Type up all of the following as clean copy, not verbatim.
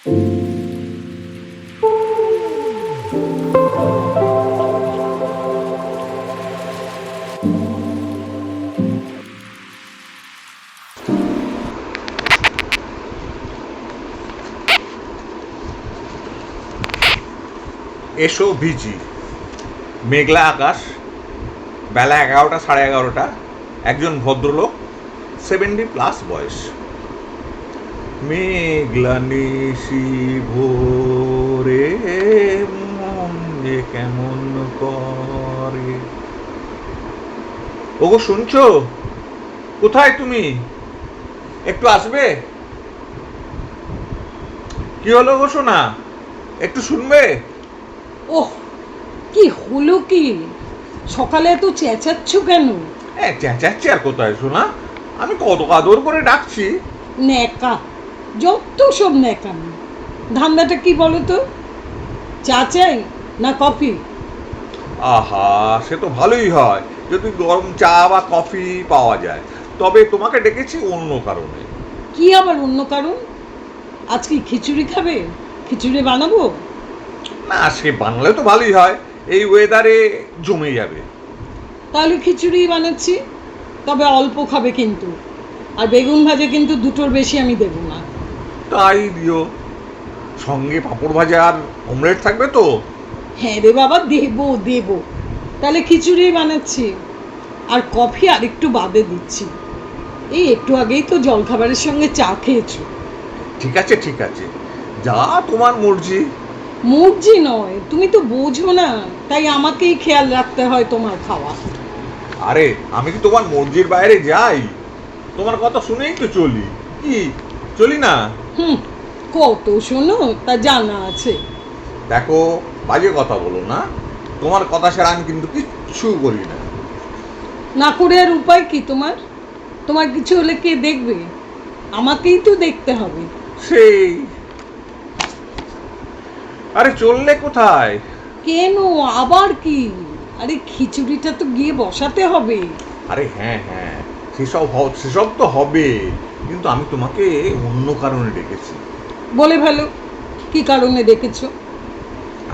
এসো ভিজি। মেঘলা আকাশ, বেলা 11টা, 11:30। একজন ভদ্রলোক, 70+ বয়স। মেঘলা নিশি ভোরে মন যে কেমন করে। ওগো শুনছো? কোথায় তুমি? একটু আসবে? কি হলো গো সোনা? একটু শুনবে? ওহ, কি হলো কি? সকালে এত চেঁচাচ্ছ কেন? চেঁচাচ্ছি আর কোথায় সোনা? আমি কত আদর করে ডাকছি। ন্যাকা, যত সব ন্যাকামি। ধান্দাটা কি বলো তো? চা চাই না কফি? আহা, সে তো ভালোই হয় যদি গরম চা বা কফি পাওয়া যায়। তবে তোমাকে ডেকেছি অন্য কারণে। কি আবার অন্য কারণ? আজ কি খিচুড়ি খাবে? খিচুড়ি বানাবো? না, সে বানালে তো ভালোই হয়, এই ওয়েদারে জমে যাবে। তাহলে খিচুড়ি বানাচ্ছি, তবে অল্প খাবে কিন্তু। আর বেগুন ভাজা কিন্তু দুটোর বেশি আমি দেবো না। তাই দিও। সঙ্গে পাঁপড় ভাজা আর অমলেট থাকবে তো? হ্যাঁ রে বাবা, দেবো দেবো। তাহলে খিচুড়ি বানাচ্ছি, আর কফি আর একটু বাদে দিচ্ছি। এই একটু আগেই তো জলখাবারের সঙ্গে চা খেয়েছো। ঠিক আছে ঠিক আছে, যা তোমার মর্জি। মর্জি নয়, তুমি তো বোঝো না, তাই আমাকেই খেয়াল রাখতে হয় তোমার খাওয়া। আরে আমি কি তোমার মর্জির বাইরে যাই? তোমার কথা শুনেই তো চলি। কি, চলি না? হুম, কত শোনো তা জানা আছে। দেখো, বাজে কথা বলো না। তোমার কথা ছাড়া আমি কিন্তু কিচ্ছু করি না। না করে আর উপায় কি তোমার? তোমার কিছু হলে কে দেখবে? আমাকেই তো দেখতে হবে। সেই, আরে চললে কোথায়? কেন, আবার কি? আরে খিচুড়িটা তো গিয়ে বসাতে হবে। আরে হ্যাঁ হ্যাঁ, সেসব তো হবে, কিন্তু আমি তোমাকে অন্য কারণে ডেকেছি। বলে ভালো, কি কারণে দেখেছো?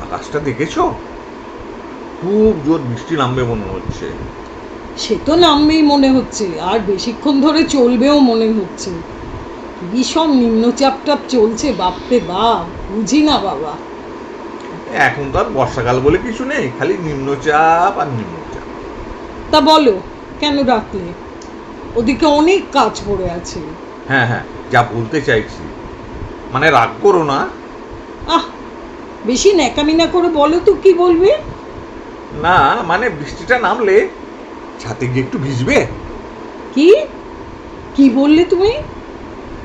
আকাশটা দেখেছো? খুব জোর বৃষ্টি নামবে মনে হচ্ছে। সে তো নামবেই মনে হচ্ছে, আর বেশিক্ষণ ধরে চলবেও মনে হচ্ছে। ভীষণ নিম্নচাপটাপ চলছে, বাপরে বাপ, বুঝি না বাবা। এখন তো আর বর্ষাকাল বলে কিছু নেই, খালি নিম্নচাপ আর নিম্নচাপ। তা বলো, কেন ডাকলে? ওদিকে অনেক কাজ পড়ে আছে। হ্যাঁ হ্যাঁ, যা বলতে চাইছি, মানে রাগ করো না। আহ, বেশি ন্যাকামি না করে বলো তো কি বলবে। না মানে বৃষ্টিটা নামলে ছাতে গিয়ে একটু ভিজবে। কি কি বললে তুমি?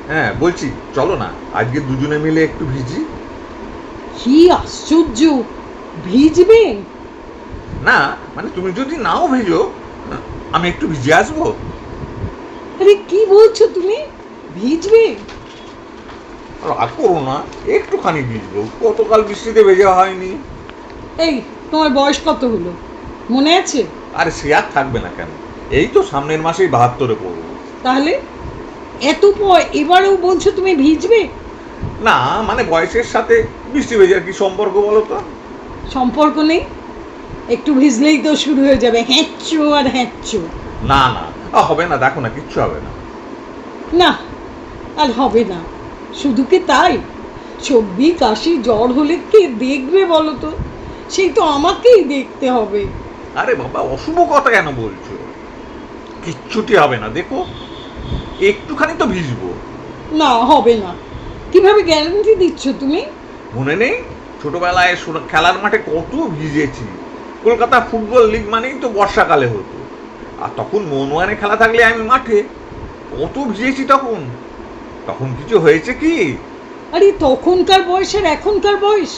হ্যাঁ বলছি, চলো না আজকে দুজনে মিলে একটু ভিজি। কি আশ্চর্য, ভিজবে? না মানে তুমি যদি নাও ভেজো, আমি একটু ভিজে আসবো। আরে কি বলছো তুমি, ভিজবে? রাগ করো না, একটুখানি ভিজবো, কতকাল বৃষ্টিতে ভেজা হয়নি। এই, তোমার বয়স কত হলো, মনে আছে? আরে সে আর থাকবে না কেন, এই তো সামনের মাসেই 72-এ পড়বো। তাহলে এত পর এবারেও বলছো তুমি ভিজবে? না মানে বয়সের সাথে বৃষ্টি ভেজার কি সম্পর্ক বলো তো? সম্পর্ক নেই, একটু ভিজলেই তো শুরু হয়ে যাবে হ্যাঁচো আর হ্যাঁচো। না না, হবে না, দেখো না, কিচ্ছু হবে না। না, আর হবে না। শুধু কি তাই, সর্দি কাশি জ্বর হলে কে দেখবে বলো তো? সেই তো আমাকেই দেখতে হবে। আরে বাবা, অশুভ কথা কেন বলছো? কিচ্ছুটি হবে না, দেখো, একটুখানি তো ভিজবো। না, হবে না। কিভাবে গ্যারান্টি দিচ্ছ তুমি? মনে নেই ছোটবেলায় খেলার মাঠে কত ভিজেছি? কলকাতা ফুটবল লিগ মানেই তো বর্ষাকালে হতো, আর তখন মনোয়ানে খেলা থাকলে আমি মাঠে কত ভিজেছি তখন। তখন কিছু হয়েছে কি? আরে তখনকার বয়স আর এখনকার বয়স,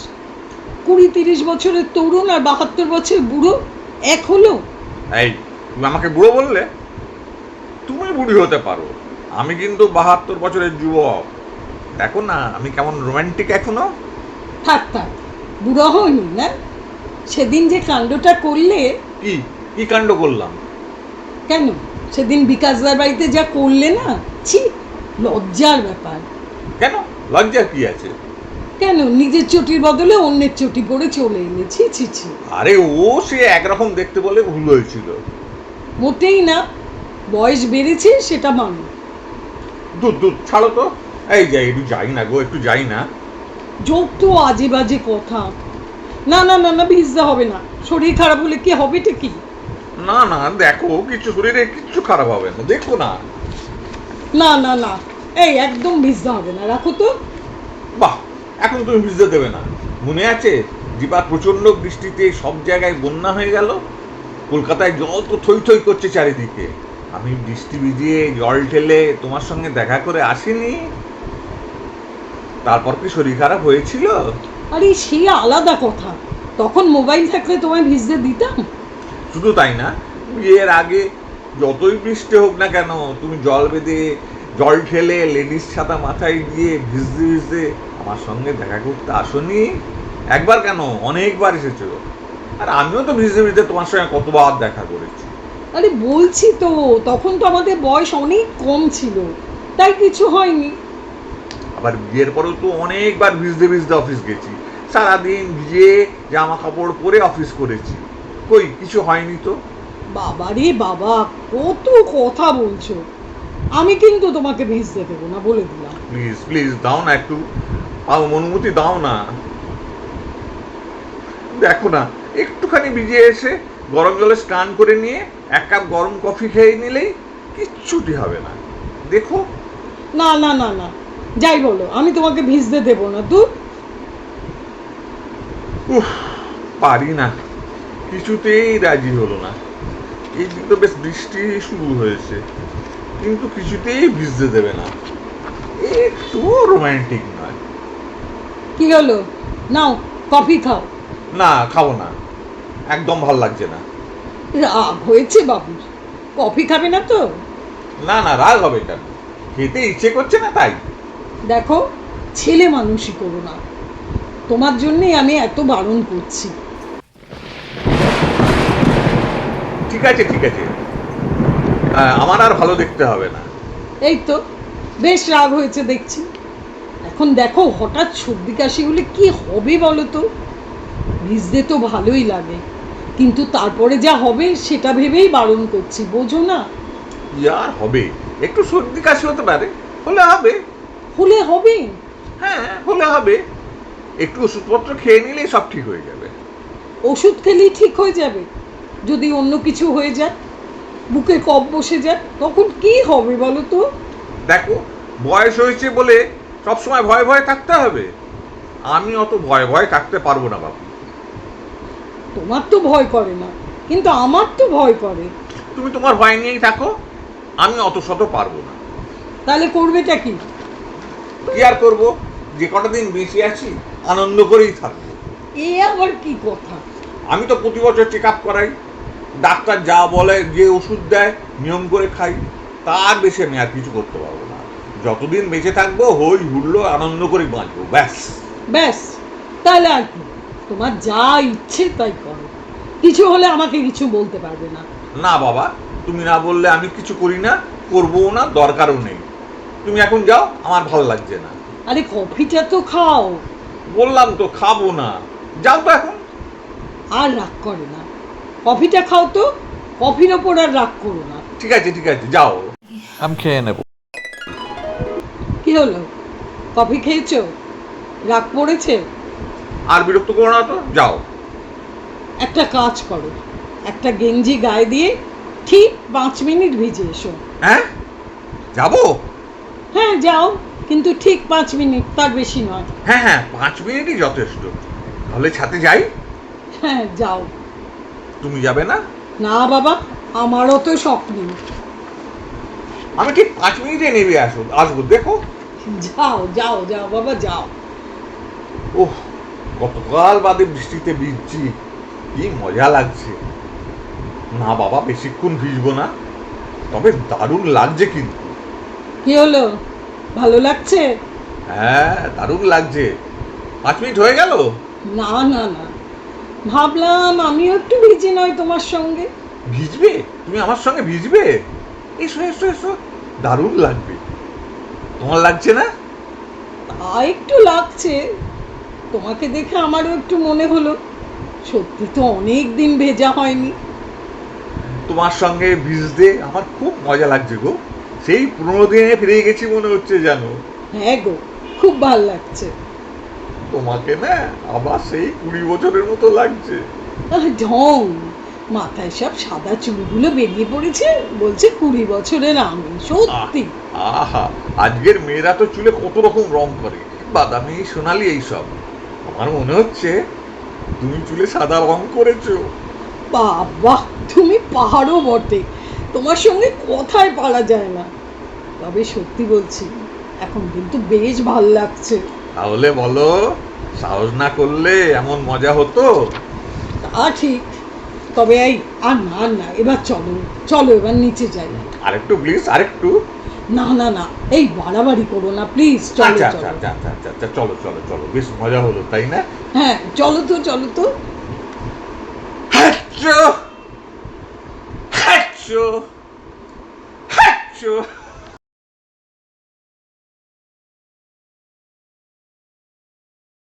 20-30 বছরের তরুণ আর 72 বছর বুড়ো এক হলো? এই, তুমি আমাকে বুড়ো বললে? তুমি বুড়ি হতে পারো, আমি কিন্তু 72 বছরের যুবক। দেখো না আমি কেমন রোমান্টিক এখনো। থাক থাক, বুড়ো হয়নি না? সেদিন যে কাণ্ডটা করলে। কি কি কাণ্ড করলাম? কেন, সেদিন বিকাশদার বাড়িতে যা করলে না, ছি, লজ্জার ব্যাপার। কেন, লজ্জার কি আছে? কেন নিজের চটির বদলে অন্যের চটি পরে চলে এলে? ছি ছি ছি। আরে ও সে একরকম দেখতে বলে ভুল হয়েছিল। মোটেই না, বয়স বেড়েছে সেটা মানো। দুধ দুধ ছাড়ো তো। এই যাই, একটু যাই না গো, একটু যাই না। যত আজে বাজে কথা। না না না না, ভিজতে হবে না, শরীর খারাপ হলে কি হবেটা কি? না না, দেখো কিছু শরীরে কিচ্ছু খারাপ হবে না, দেখো না। না না না, এই একদম ভিজতে হবে না, রাখো তো। বাহ, এখন তুমি ভিজতে দেবে না? মনে আছে যেবার প্রচন্ড বৃষ্টিতে সব জায়গায় বন্যা হয়ে গেল? কলকাতায় জল তো থই থই করছে চারিদিকে। আমি বৃষ্টি ভিজিয়ে জল ঠেলে তোমার সঙ্গে দেখা করে আসিনি? তারপর কি শরীর খারাপ হয়েছিল? আরে সে আলাদা কথা, তখন মোবাইল থাকলে তোমায় ভিজতে দিতাম। শুধু তাই না, বিয়ের আগে যতই বৃষ্টি হোক না কেন, তুমি জল বেঁধে জল ঠেলে লেডিস ছাতা মাথায় দিয়ে ভিজতে ভিজতে আমার সঙ্গে দেখা করতে আসনি? একবার কেন, অনেকবার এসেছো। আর আমিও তো ভিজতে ভিজতে তোমার সঙ্গে কতবার দেখা করেছি। আরে বলছি তো, তখন তো আমাদের বয়স অনেক কম ছিল, তাই কিছু হয়নি। আবার বিয়ের পরেও তো অনেকবার ভিজতে ভিজতে অফিস গেছি, সারাদিন ভিজে জামা কাপড় পরে অফিস করেছি, কই কিছু হয়নি তো। বাবারে বাবা, কত কথা বলছো। আমি কিন্তু তোমাকে ভিজতে দেবো না, বলে দিলাম। প্লিজ প্লিজ দাও না একটু, অনুমতি দাও না। দেখো না, একটুখানি ভিজে এসে গরম জলে স্নান করে নিয়ে এক কাপ গরম কফি খেয়ে নিলেই কিচ্ছুটি হবে না, দেখো। না না না না, যাই বলো, আমি তোমাকে ভিজতে দেবো না। দূর। উফ, পারি না, কিছুতেই রাজি হলো না। এই দিন তো বেশ বৃষ্টি শুরু হয়েছে, কিন্তু কিছুতেই ভিজতে দেবে না, একটু রোমান্টিক নয়। কি হলো? নাও, কফি খাও। না, খাবো না, একদম ভাল লাগছে না। রাগ হয়েছে বাবুর? কফি খাবে না তো? না না, রাগ হবে কেন, খেতে ইচ্ছে করছে না তাই। দেখো, ছেলে মানুষই করো না, তোমার জন্যই আমি এত বারণ করছি। ঠিক আছে ঠিক আছে, আমার আর ভালো দেখতে হবে না। এই তো, বেশ রাগ হয়েছে দেখছি। এখন দেখো, হঠাৎ সর্দি কাশি হলে কি হবে বলো তো? ভিজতে তো ভালোই লাগে, কিন্তু তারপরে যা হবে সেটা ভেবেই বারণ করছি, বোঝো না? কি আর হবে, একটু সর্দি কাশি হতে পারে, হলে হবে। হলে হবে? হ্যাঁ, হলে হবে, একটু ওষুধপত্র খেয়ে নিলেই সব ঠিক হয়ে যাবে। ওষুধ খেলেই ঠিক হয়ে যাবে? যদি অন্য কিছু হয়ে যায়, বুকে কফ বসে যায়, তখন কি হবে বলো তো? দেখো, বয়স হয়েছে বলে সবসময় ভয়ে ভয়ে থাকতে হবে? আমি অত ভয়ে ভয়ে থাকতে পারবো না বাবু। তোমার তো ভয় করে না, কিন্তু আমার তো ভয় করে। তুমি তোমার ভয় নিয়েই থাকো, আমি অত শত পারবো না। তাহলে করবেটা কি? কি আর করবো, যে কটা দিন বেঁচে আছি আনন্দ করেই থাকবো। এ আবার কি কথা? আমি তো প্রতি বছর চেক আপ করাই, ডাক্তার যা বলে, যে ওষুধ দেয় নিয়ম করে খাই, তার বেশি আমি আর কিছু করতে পারবো না। যতদিন বেঁচে থাকবো হই হুল্লো আনন্দ করে বাঁচবো, ব্যাস। ব্যাস, তাহলে আর কি, তোমার যা ইচ্ছে তাই করো, কিছু হলে আমাকে কিছু বলতে পারবে না। না বাবা, তুমি না বললে আমি কিছু করি না, করবোও না, দরকারও নেই। তুমি এখন যাও, আমার ভালো লাগছে না। আরে কফিটা তো খাও। বললাম তো খাবো না, যাও তো এখন। আর রাগ করে না, কফিটা খাও তো, কফির ওপর আর রাগ করো না। ঠিক আছে ঠিক আছে, যাও, আমি খেয়ে নেবো। কি হলো, কফি খেয়েছো? রাগ পড়েছে? আর বিরক্ত করো না তো, যাও। একটা কাজ করো, একটা গেঞ্জি গায়ে দিয়ে ঠিক 5 মিনিট ভিজে এসো। হ্যাঁ, যাবো? হ্যাঁ যাও, কিন্তু ঠিক 5 মিনিট, তার বেশি নয়। হ্যাঁ হ্যাঁ, 5 মিনিটই যথেষ্ট। তাহলে ছাতে যাই। হ্যাঁ যাও। তুমি যাবে না? না বাবা, আমারও তো শখ নেই। আমি ঠিক 5 মিনিটে নেমে আসবো, দেখো। যাও যাও যাও বাবা, যাও। ওহ, গতকাল বাদে বৃষ্টিতে ভিজছি, কি মজা লাগছে। না বাবা, বেশিক্ষণ ভিজবো না, তবে দারুণ লাগছে কিন্তু। কি হলো, ভালো লাগছে? হ্যাঁ, দারুণ লাগছে। 5 মিনিট হয়ে গেল। না না না, ভাবলাম আমিও একটু ভিজি নয় তোমার সঙ্গে। ভিজবে? তুমি আমার সঙ্গে ভিজবে? এসো এসো এসো, দারুণ লাগবে। তোমার লাগছে না? তা একটু লাগছে, তোমাকে দেখে আমারও একটু মনে হলো সত্যি তো অনেক দিন ভেজা হয়নি। তোমার সঙ্গে ভিজতে আমার খুব মজা লাগছে গো। সেই 15 দিনে ফিরে গেছি মনে হচ্ছে জানো। হ্যাঁ গো, খুব ভাল লাগছে। তোমাকে না আবার সেই 20 বছরের মতো লাগছে। ঢং, মাথায় সব সাদা চুলগুলো বেরিয়ে পড়েছে, বলছে 20 বছরের আমি। সত্যি আহা, আজকের মেয়েরা তো চুলে কত রকম রং করে, বাদামি সোনালি এইসব। আমার মনে হচ্ছে তুমি চুলে সাদা রং করেছো। বাবা, তুমি পাহাড়ও বটে, তোমার সঙ্গে কথায় পারা যায় না। তবে সত্যি বলছি, এখন কিন্তু বেশ ভাল লাগছে। তাহলে বলো, সাহস না করলে এমন মজা হতো? তা ঠিক। তবে এই আর না না, এবার চলো চলো, এবার নিচে যাই। আরেকটু প্লিজ, আরেকটু। না না না, এই বাড়াবাড়ি করো না প্লিজ, চলো আচ্ছা আচ্ছা চলো। আচ্ছা আচ্ছা আচ্ছা আচ্ছা, চলো চলো চলো, বেশ মজা হলো তাই না? হ্যাঁ চলো তো, চলো তো। হাচ্চো হাচ্চো হাচ্চো।